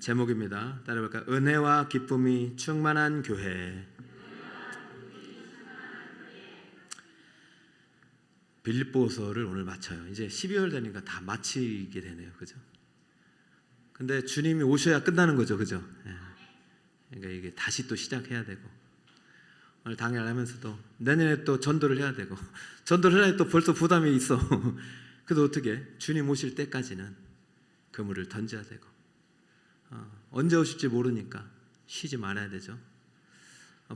제목입니다. 따라볼까요? 은혜와 기쁨이 충만한 교회. 빌립보서를 오늘 마쳐요. 이제 12월 되니까 다 마치게 되네요. 그죠? 근데 주님이 오셔야 끝나는 거죠. 그죠? 그러니까 이게 다시 또 시작해야 되고, 오늘 당연하면서도 내년에 또 전도를 해야 되고, 전도를 해야 또 벌써 부담이 있어. 그래도 어떻게 주님 오실 때까지는 그물을 던져야 되고, 언제 오실지 모르니까 쉬지 말아야 되죠.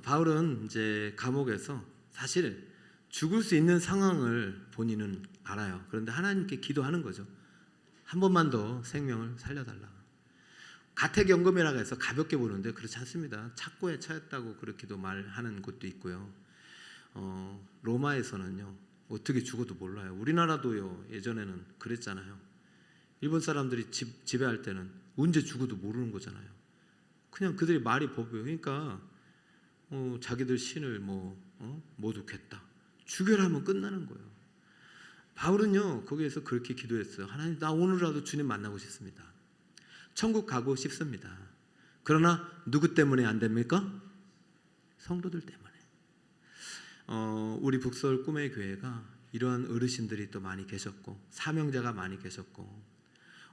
바울은 이제 감옥에서 사실 죽을 수 있는 상황을 본인은 알아요. 그런데 하나님께 기도하는 거죠. 한 번만 더 생명을 살려달라. 가택연금이라고 해서 가볍게 보는데 그렇지 않습니다. 착고에 처했다고 그렇게도 말하는 곳도 있고요. 로마에서는요, 어떻게 죽어도 몰라요. 우리나라도요, 예전에는 그랬잖아요. 일본 사람들이 지배할 때는 언제 죽어도 모르는 거잖아요. 그냥 그들이 말이 법이에요. 그러니까 자기들 신을 못 얻겠다, 죽여라 하면 끝나는 거예요. 바울은요, 거기에서 그렇게 기도했어요. 하나님, 나 오늘라도 주님 만나고 싶습니다. 천국 가고 싶습니다. 그러나 누구 때문에 안 됩니까? 성도들 때문에. 우리 북서울 꿈의 교회가 이러한 어르신들이 또 많이 계셨고, 사명자가 많이 계셨고,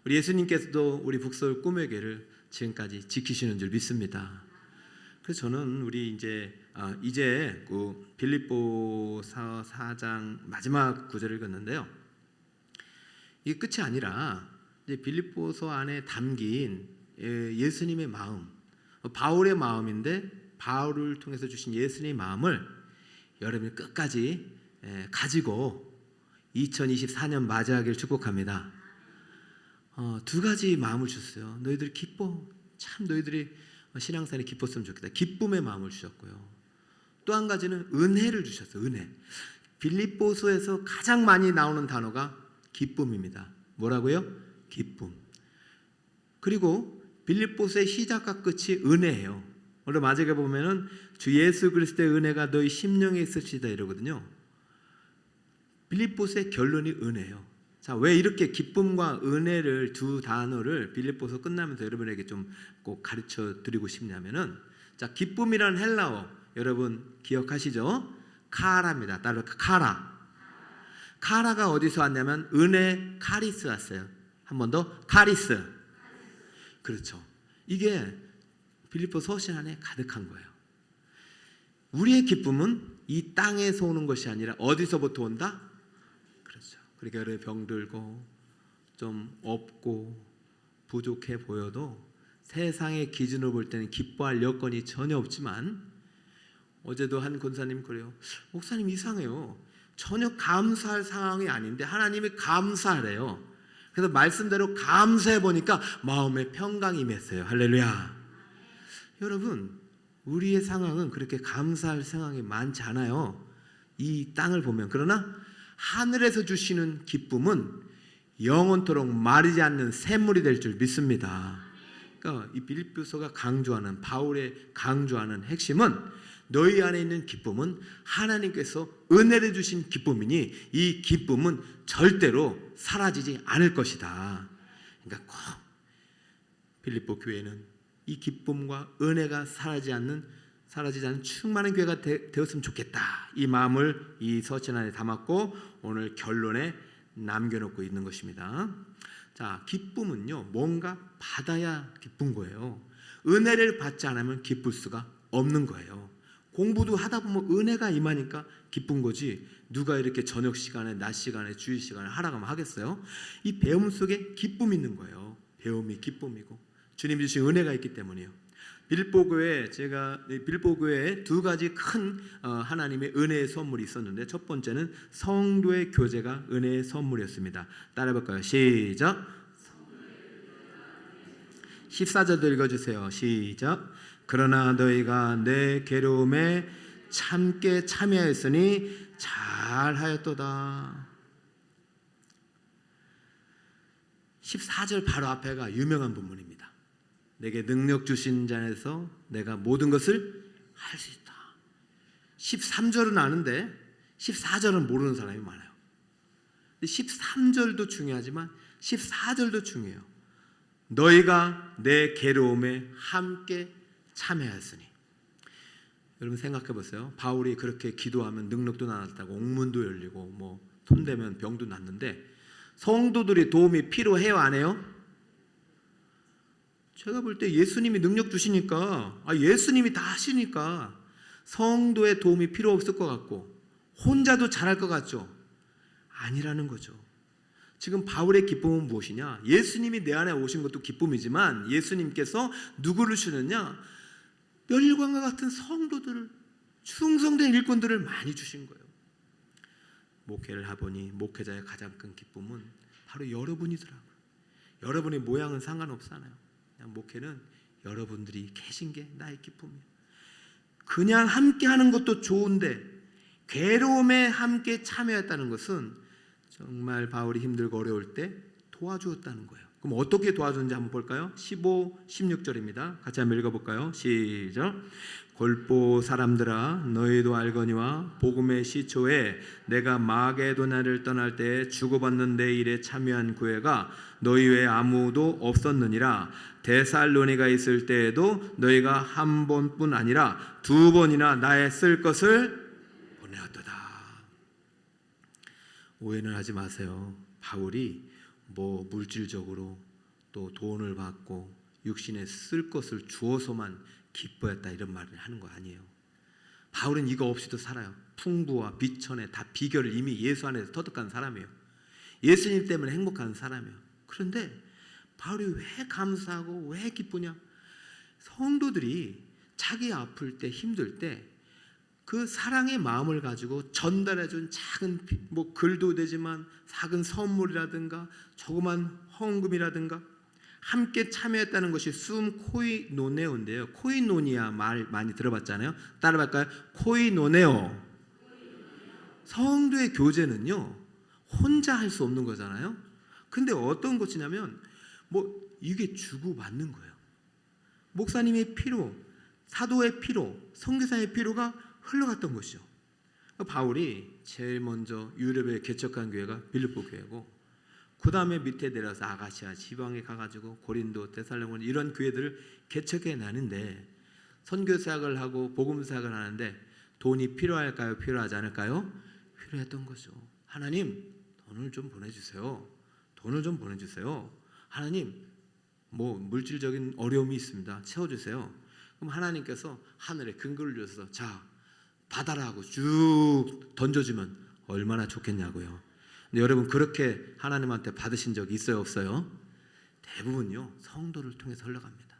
우리 예수님께서도 우리 북서울 꿈의 교회를 지금까지 지키시는 줄 믿습니다. 그래서 저는 우리 이제 그 빌립보서 4장 마지막 구절을 읽었는데요, 이게 끝이 아니라 이제 빌립보서 안에 담긴 예수님의 마음, 바울의 마음인데 바울을 통해서 주신 예수님의 마음을 여러분이 끝까지 가지고 2024년 맞이하기를 축복합니다. 두 가지 마음을 주셨어요. 너희들 기뻐. 참 너희들이 신앙생활에 기뻤으면 좋겠다. 기쁨의 마음을 주셨고요. 또 한 가지는 은혜를 주셨어요. 은혜. 빌립보서에서 가장 많이 나오는 단어가 기쁨입니다. 뭐라고요? 기쁨. 그리고 빌립보서의 시작과 끝이 은혜예요. 오늘 마지막에 보면은 주 예수 그리스도의 은혜가 너희 심령에 있으시다 이러거든요. 빌립보서의 결론이 은혜예요. 자, 왜 이렇게 기쁨과 은혜를 두 단어를 빌립보서 끝나면서 여러분에게 좀 꼭 가르쳐 드리고 싶냐면은, 자, 기쁨이라는 헬라어 여러분 기억하시죠? 카라입니다. 따로 카라. 카라가 어디서 왔냐면 은혜 카리스 왔어요. 한 번 더, 카리스. 그렇죠. 이게 빌립보 서신 안에 가득한 거예요. 우리의 기쁨은 이 땅에서 오는 것이 아니라 어디서부터 온다? 그렇죠. 그러니까 여러분 병들고 좀 없고 부족해 보여도 세상의 기준으로 볼 때는 기뻐할 여건이 전혀 없지만, 어제도 한 권사님 그래요. 목사님 이상해요. 전혀 감사할 상황이 아닌데 하나님이 감사하래요. 그래서 말씀대로 감사해 보니까 마음에 평강이 임했어요. 할렐루야. 여러분, 우리의 상황은 그렇게 감사할 상황이 많지 않아요. 이 땅을 보면. 그러나 하늘에서 주시는 기쁨은 영원토록 마르지 않는 샘물이 될 줄 믿습니다. 그러니까 이 빌립보서가 강조하는, 바울의 강조하는 핵심은 너희 안에 있는 기쁨은 하나님께서 은혜를 주신 기쁨이니 이 기쁨은 절대로 사라지지 않을 것이다. 그러니까 꼭 빌립보 교회는 이 기쁨과 은혜가 사라지지 않는 충만한 교회가 되었으면 좋겠다. 이 마음을 이 서신 안에 담았고 오늘 결론에 남겨놓고 있는 것입니다. 자, 기쁨은요, 뭔가 받아야 기쁜 거예요. 은혜를 받지 않으면 기쁠 수가 없는 거예요. 공부도 하다 보면 은혜가 임하니까 기쁜 거지, 누가 이렇게 저녁 시간에, 낮 시간에, 주일 시간에 하라고 하면 하겠어요? 이 배움 속에 기쁨이 있는 거예요. 배움이 기쁨이고 주님이 주신 은혜가 있기 때문이에요. 빌립보 교회에 두 가지 큰 하나님의 은혜의 선물이 있었는데, 첫 번째는 성도의 교제가 은혜의 선물이었습니다. 따라해볼까요? 시작. 14절도 읽어주세요. 시작. 그러나 너희가 내 괴로움에 참게 참여하였으니 잘하였도다. 14절 바로 앞에가 유명한 본문입니다. 내게 능력 주신 자에서 내가 모든 것을 할 수 있다. 13절은 아는데 14절은 모르는 사람이 많아요. 13절도 중요하지만 14절도 중요해요. 너희가 내 괴로움에 함께 참여하였으니. 여러분 생각해 보세요. 바울이 그렇게 기도하면 능력도 나타나고 옥문도 열리고 뭐 손대면 병도 낫는데 성도들이 도움이 필요해요, 안 해요? 제가 볼 때 예수님이 능력 주시니까, 예수님이 다 하시니까 성도의 도움이 필요 없을 것 같고 혼자도 잘할 것 같죠? 아니라는 거죠. 지금 바울의 기쁨은 무엇이냐? 예수님이 내 안에 오신 것도 기쁨이지만 예수님께서 누구를 주느냐? 멸관과 같은 성도들을, 충성된 일꾼들을 많이 주신 거예요. 목회를 하보니 목회자의 가장 큰 기쁨은 바로 여러분이더라고요. 여러분의 모양은 상관없잖아요. 그냥 목회는 여러분들이 계신 게 나의 기쁨이에요. 그냥 함께 하는 것도 좋은데 괴로움에 함께 참여했다는 것은 정말 바울이 힘들고 어려울 때 도와주었다는 거예요. 그럼 어떻게 도와줬는지 한번 볼까요? 15, 16절입니다. 같이 한번 읽어볼까요? 시작. 골보 사람들아 너희도 알거니와 복음의 시초에 내가 마게도냐를 떠날 때 주고받는 내 일에 참여한 교회가 너희 외에 아무도 없었느니라. 데살로니가 있을 때에도 너희가 한 번뿐 아니라 두 번이나 나의 쓸 것을 보내었도다. 오해는 하지 마세요. 바울이 뭐 물질적으로 또 돈을 받고 육신에 쓸 것을 주어서만 기뻐했다 이런 말을 하는 거 아니에요. 바울은 이거 없이도 살아요. 풍부와 비천에 다 비결을 이미 예수 안에서 터득한 사람이에요. 예수님 때문에 행복한 사람이에요. 그런데 바울이 왜 감사하고 왜 기쁘냐? 성도들이 자기 아플 때 힘들 때 그 사랑의 마음을 가지고 전달해준 작은 뭐 글도 되지만 작은 선물이라든가 조그만 헌금이라든가 함께 참여했다는 것이 숨 코이노네오인데요. 코이노니아 말 많이 들어봤잖아요. 따라할까요? 코이노네오. 성도의 교제는요 혼자 할 수 없는 거잖아요. 근데 어떤 것이냐면 뭐 이게 주고받는 거예요. 목사님의 피로, 사도의 피로, 선교사의 피로가 흘러갔던 것이죠. 바울이 제일 먼저 유럽에 개척한 교회가 빌립보 교회고 그 다음에 밑에 내려서 아가시아 지방에 가가지고 고린도, 데살로니가 이런 교회들을 개척해 나는데 선교사역을 하고 복음사역을 하는데 돈이 필요할까요? 필요하지 않을까요? 필요했던 거죠. 하나님 돈을 좀 보내주세요. 돈을 좀 보내주세요. 하나님 뭐 물질적인 어려움이 있습니다. 채워주세요. 그럼 하나님께서 하늘에 근거를 주셔서 자 받아라 하고 쭉 던져주면 얼마나 좋겠냐고요. 근데 여러분 그렇게 하나님한테 받으신 적이 있어요? 없어요? 대부분요 성도를 통해서 흘러갑니다.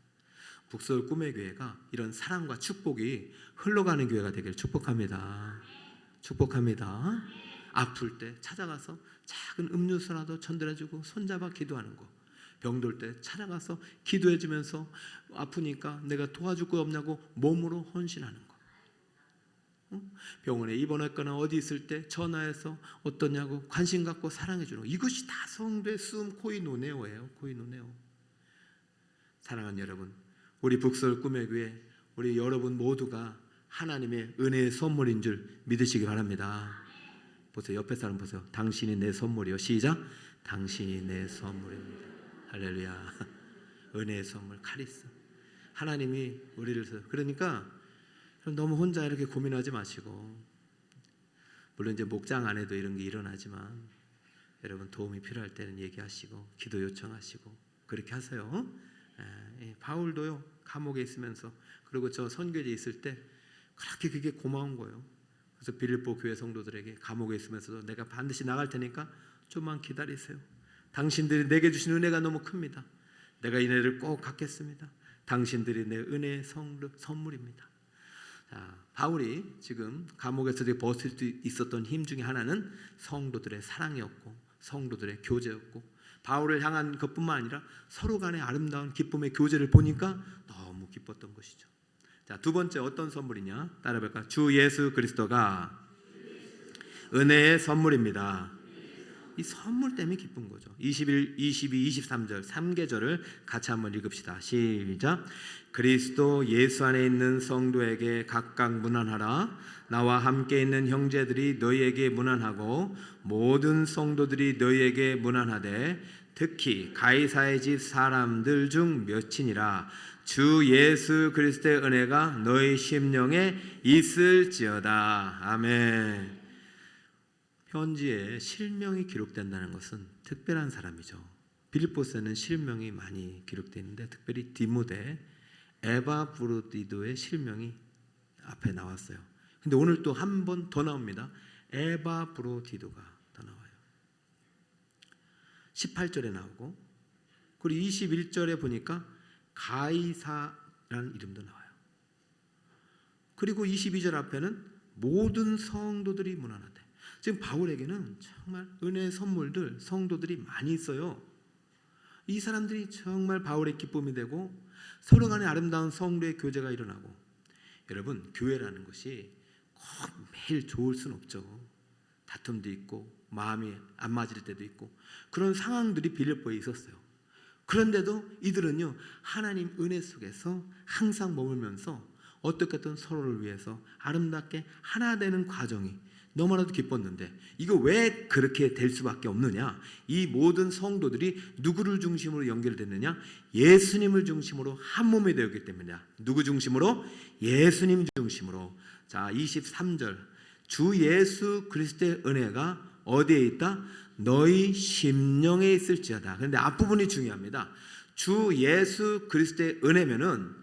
북서울 꿈의 교회가 이런 사랑과 축복이 흘러가는 교회가 되기를 축복합니다. 축복합니다. 아플 때 찾아가서 작은 음료수라도 전달해주고 손잡아 기도하는 거, 병들 때 찾아가서 기도해주면서 아프니까 내가 도와줄 거 없냐고 몸으로 헌신하는 거, 병원에 입원했거나 어디 있을 때 전화해서 어떠냐고 관심 갖고 사랑해주는 거, 이것이 다 성도의 숨 코이노네오예요. 코이노네오. 사랑하는 여러분, 우리 북서울 꿈의 교회, 우리 여러분 모두가 하나님의 은혜의 선물인 줄 믿으시기 바랍니다. 보세요. 옆에 사람 보세요. 당신이 내 선물이요. 시작. 당신이 내 선물입니다. 할렐루야. 은혜의 선물 카리스. 하나님이 우리를, 그러니까 너무 혼자 이렇게 고민하지 마시고, 물론 이제 목장 안에도 이런 게 일어나지만 여러분 도움이 필요할 때는 얘기하시고 기도 요청하시고 그렇게 하세요. 바울도요 감옥에 있으면서, 그리고 저 선교지에 있을 때 그렇게 그게 고마운 거예요. 그래서 빌립보 교회 성도들에게 감옥에 있으면서도 내가 반드시 나갈 테니까 좀만 기다리세요. 당신들이 내게 주신 은혜가 너무 큽니다. 내가 이 은혜를 꼭 갚겠습니다. 당신들이 내 은혜의 선물입니다. 자, 바울이 지금 감옥에서 벗을 수 있었던 힘 중에 하나는 성도들의 사랑이었고 성도들의 교제였고, 바울을 향한 것뿐만 아니라 서로 간의 아름다운 기쁨의 교제를 보니까 너무 기뻤던 것이죠. 자, 두 번째 어떤 선물이냐? 따라볼까요? 주 예수 그리스도가 은혜의 선물입니다. 이 선물 때문에 기쁜 거죠. 21, 22, 23절 3계절을 같이 한번 읽읍시다. 시작. 그리스도 예수 안에 있는 성도에게 각각 문안하라. 나와 함께 있는 형제들이 너희에게 문안하고 모든 성도들이 너희에게 문안하되 특히 가이사의 집 사람들 중 몇이니라. 주 예수 그리스도의 은혜가 너희 심령에 있을지어다. 아멘. 편지에 실명이 기록된다는 것은 특별한 사람이죠. 빌립보서는 실명이 많이 기록되어 있는데 특별히 디모데, 에바브로디도의 실명이 앞에 나왔어요. 근데 오늘 또 한 번 더 나옵니다. 에바브로디도가 더 나와요. 18절에 나오고, 그리고 21절에 보니까 가이사라는 이름도 나와요. 그리고 22절 앞에는 모든 성도들이 문안하되. 지금 바울에게는 정말 은혜의 선물들, 성도들이 많이 있어요. 이 사람들이 정말 바울의 기쁨이 되고 서로 간에 아름다운 성도의 교제가 일어나고. 여러분, 교회라는 것이 꼭 매일 좋을 수는 없죠. 다툼도 있고 마음이 안 맞을 때도 있고 그런 상황들이 빌립보에 있었어요. 그런데도 이들은요, 하나님 은혜 속에서 항상 머물면서 어떻게든 서로를 위해서 아름답게 하나 되는 과정이 너무나도 기뻤는데, 이거 왜 그렇게 될 수밖에 없느냐? 이 모든 성도들이 누구를 중심으로 연결됐느냐? 예수님을 중심으로 한 몸이 되었기 때문이야. 누구 중심으로? 예수님 중심으로. 자, 23절. 주 예수 그리스도의 은혜가 어디에 있다? 너희 심령에 있을지어다. 그런데 앞부분이 중요합니다. 주 예수 그리스도의 은혜면은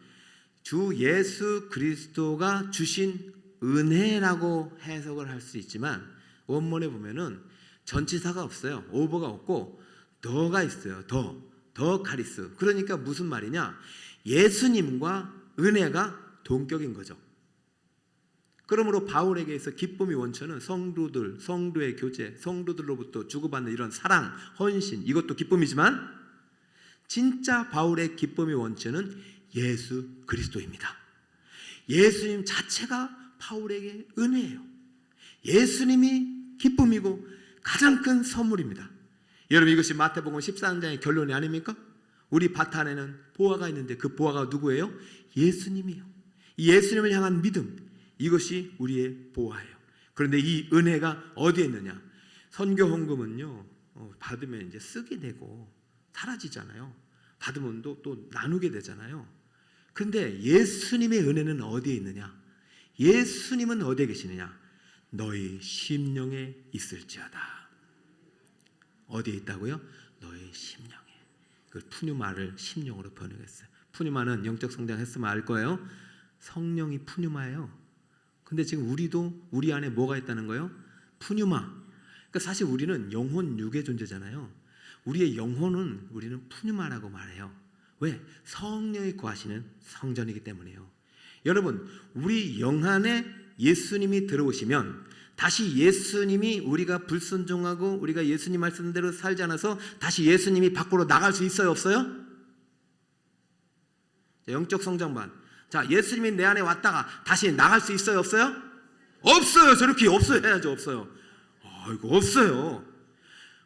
주 예수 그리스도가 주신 은혜라고 해석을 할 수 있지만, 원문에 보면은 전치사가 없어요. 오버가 없고 더가 있어요. 더 카리스. 그러니까 무슨 말이냐? 예수님과 은혜가 동격인 거죠. 그러므로 바울에게서 기쁨의 원천은 성도들, 성도의 교제, 성도들로부터 주고받는 이런 사랑, 헌신, 이것도 기쁨이지만 진짜 바울의 기쁨의 원천은 예수 그리스도입니다. 예수님 자체가 바울에게 은혜예요. 예수님이 기쁨이고 가장 큰 선물입니다. 여러분, 이것이 마태복음 14장의 결론이 아닙니까? 우리 밭 안에는 보화가 있는데 그 보화가 누구예요? 예수님이에요. 이 예수님을 향한 믿음, 이것이 우리의 보화예요. 그런데 이 은혜가 어디에 있느냐? 선교 헌금은요, 받으면 이제 쓰게 되고 사라지잖아요. 받으면 또 나누게 되잖아요. 그런데 예수님의 은혜는 어디에 있느냐? 예수님은 어디에 계시느냐? 너희 심령에 있을지어다. 어디에 있다고요? 너희 심령에. 그걸 푸뉴마를 심령으로 번역했어요. 푸뉴마는 영적 성장했으면 알 거예요. 성령이 푸뉴마예요. 근데 지금 우리도 우리 안에 뭐가 있다는 거예요? 푸뉴마. 그러니까 사실 우리는 영혼 육의 존재잖아요. 우리의 영혼은 우리는 푸뉴마라고 말해요. 왜? 성령이 거하시는 성전이기 때문이에요. 여러분, 우리 영 안에 예수님이 들어오시면 다시 예수님이 우리가 불순종하고 우리가 예수님 말씀대로 살지 않아서 다시 예수님이 밖으로 나갈 수 있어요? 없어요? 영적 성장반. 자, 예수님이 내 안에 왔다가 다시 나갈 수 있어요? 없어요? 없어요. 저렇게 없어요 해야죠. 없어요. 이거 없어요.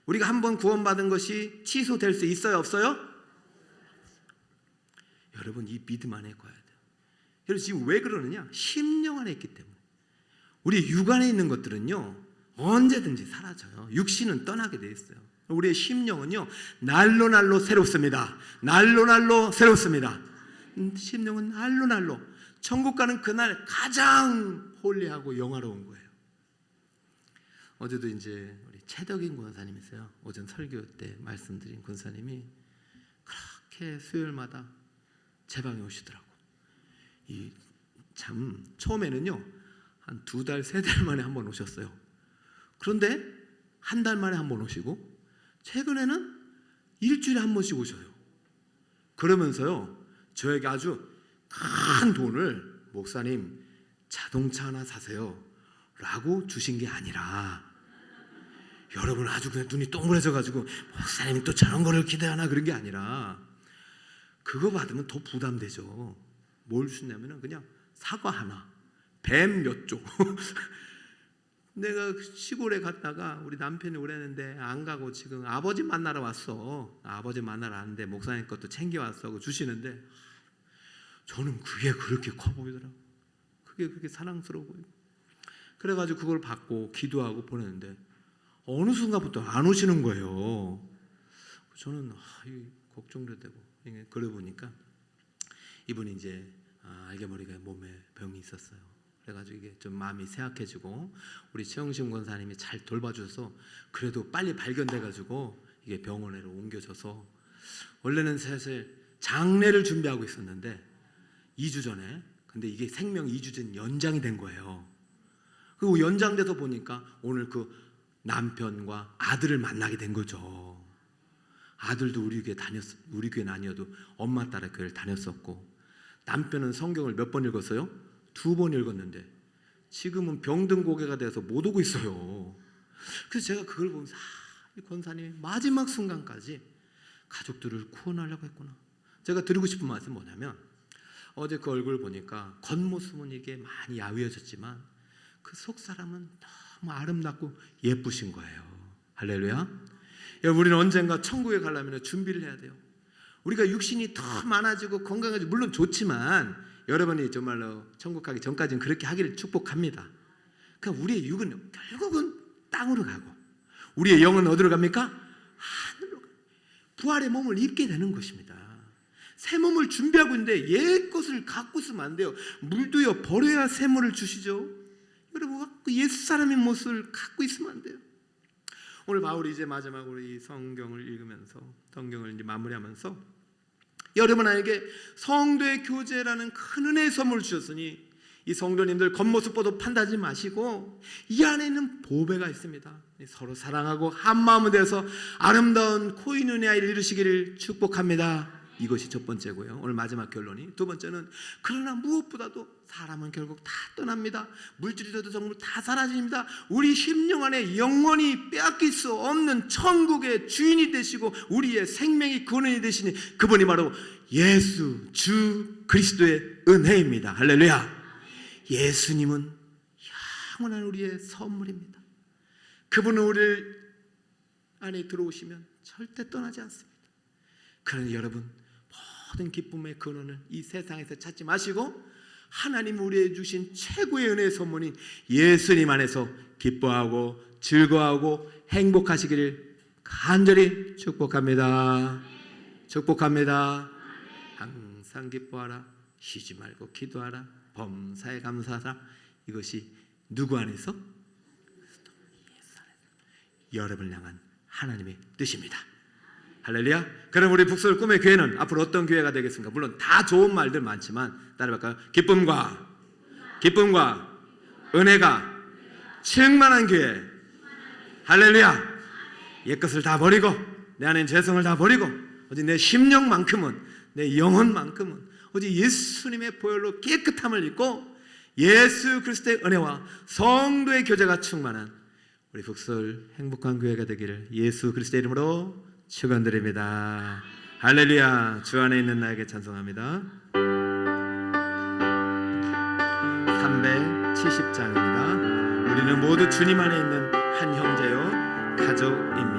우리가 한번 구원받은 것이 취소될 수 있어요? 없어요? 여러분, 이 믿음 안에 거야 돼요. 여러분, 지금 왜 그러느냐? 심령 안에 있기 때문에. 우리 육 안에 있는 것들은요, 언제든지 사라져요. 육신은 떠나게 돼 있어요. 우리의 심령은요, 날로 새롭습니다. 날로 새롭습니다. 심령은 날로 천국 가는 그날 가장 홀리하고 영화로운 거예요. 어제도 이제 우리 최덕인 권사님이세요. 오전 설교 때 말씀드린 권사님이 그렇게 수요일마다 제 방에 오시더라고. 참 처음에는요, 한 2달, 3달 만에 한 번 오셨어요. 그런데 한 달 만에 한 번 오시고, 최근에는 일주일에 한 번씩 오셔요. 그러면서요, 저에게 아주 큰 돈을, 목사님 자동차 하나 사세요 라고 주신 게 아니라, 여러분 아주 그냥 눈이 동그래져 가지고 목사님이 또 저런 거를 기대하나 그런 게 아니라, 그거 받으면 더 부담되죠. 뭘 주냐면은 그냥 사과 하나, 뱀 몇 쪽. 내가 시골에 갔다가 우리 남편이 오랬는데 안 가고 지금 아버지 만나러 왔어. 아버지 만나러 왔는데 목사님 것도 챙겨왔어 하고 주시는데, 저는 그게 그렇게 커 보이더라고. 그게 그렇게 사랑스러워 보이고. 그래가지고 그걸 받고 기도하고 보냈는데 어느 순간부터 안 오시는 거예요. 저는 걱정도 되고 그러고 보니까 이분이 이제 알게 모르게 몸에 병이 있었어요. 그래가지고 이게 좀 마음이 쇠약해지고 우리 최영심 권사님이 잘 돌봐줘서 그래도 빨리 발견돼가지고 이게 병원으로 옮겨져서 원래는 사실 장례를 준비하고 있었는데 2주 전에 근데 이게 생명 2주 전 연장이 된 거예요. 그리고 연장돼서 보니까 오늘 그 남편과 아들을 만나게 된 거죠. 아들도 우리 교회는 아니어도 엄마 따라 교회를 다녔었고 남편은 성경을 몇 번 읽었어요? 2번 읽었는데 지금은 병든 고개가 돼서 못 오고 있어요. 그래서 제가 그걸 보면서 이 권사님이 마지막 순간까지 가족들을 구원하려고 했구나. 제가 드리고 싶은 말씀은 뭐냐면 어제 그 얼굴 보니까 겉모습은 이게 많이 야위어졌지만 그 속 사람은 너무 아름답고 예쁘신 거예요. 할렐루야. 여러분 우리는 언젠가 천국에 가려면 준비를 해야 돼요. 우리가 육신이 더 많아지고 건강해지고 물론 좋지만 여러분이 정말로 천국 가기 전까지는 그렇게 하기를 축복합니다. 그러니까 우리의 육은 결국은 땅으로 가고 우리의 영은 어디로 갑니까? 하늘로 가요. 부활의 몸을 입게 되는 것입니다. 새 몸을 준비하고 있는데 옛 것을 갖고 있으면 안 돼요. 물도요 버려야 새 물을 주시죠. 여러분 옛 사람의 모습을 갖고 있으면 안 돼요. 오늘 바울이 이제 마지막으로 이 성경을 읽으면서 성경을 이제 마무리하면서 여러분에게 성도의 교제라는 큰 은혜의 선물을 주셨으니 이 성도님들 겉모습 보고 판단하지 마시고 이 안에 있는 보배가 있습니다. 서로 사랑하고 한 마음이 되어서 아름다운 코인운의 아이를 이루시기를 축복합니다. 이것이 첫 번째고요. 오늘 마지막 결론이 두 번째는 그러나 무엇보다도 사람은 결국 다 떠납니다. 물질이라도 정말 다 사라집니다. 우리 심령 안에 영원히 빼앗길 수 없는 천국의 주인이 되시고 우리의 생명의 근원이 되시니 그분이 바로 예수 주 그리스도의 은혜입니다. 할렐루야. 예수님은 영원한 우리의 선물입니다. 그분은 우리를 안에 들어오시면 절대 떠나지 않습니다. 그러니 여러분 모든 기쁨의 근원을 이 세상에서 찾지 마시고 하나님 우리에게 주신 최고의 은혜의 선물인 예수님 안에서 기뻐하고 즐거워하고 행복하시기를 간절히 축복합니다. 축복합니다. 항상 기뻐하라. 쉬지 말고 기도하라. 범사에 감사하라. 이것이 누구 안에서? 여러분을 향한 하나님의 뜻입니다. 할렐루야. 그럼 우리 북서울 꿈의 교회는 앞으로 어떤 교회가 되겠습니까? 물론 다 좋은 말들 많지만 따라할까요? 기쁨과 은혜가 충만한 교회. 할렐루야. 옛것을 다 버리고 내 안에 죄성을 다 버리고 오직 내 심령만큼은 내 영혼만큼은 오직 예수님의 보혈로 깨끗함을 입고 예수 그리스도의 은혜와 성도의 교제가 충만한 우리 북서울 행복한 교회가 되기를 예수 그리스도의 이름으로 축원드립니다. 할렐루야. 주 안에 있는 나에게 찬송합니다. 370장입니다. 우리는 모두 주님 안에 있는 한 형제요 가족입니다.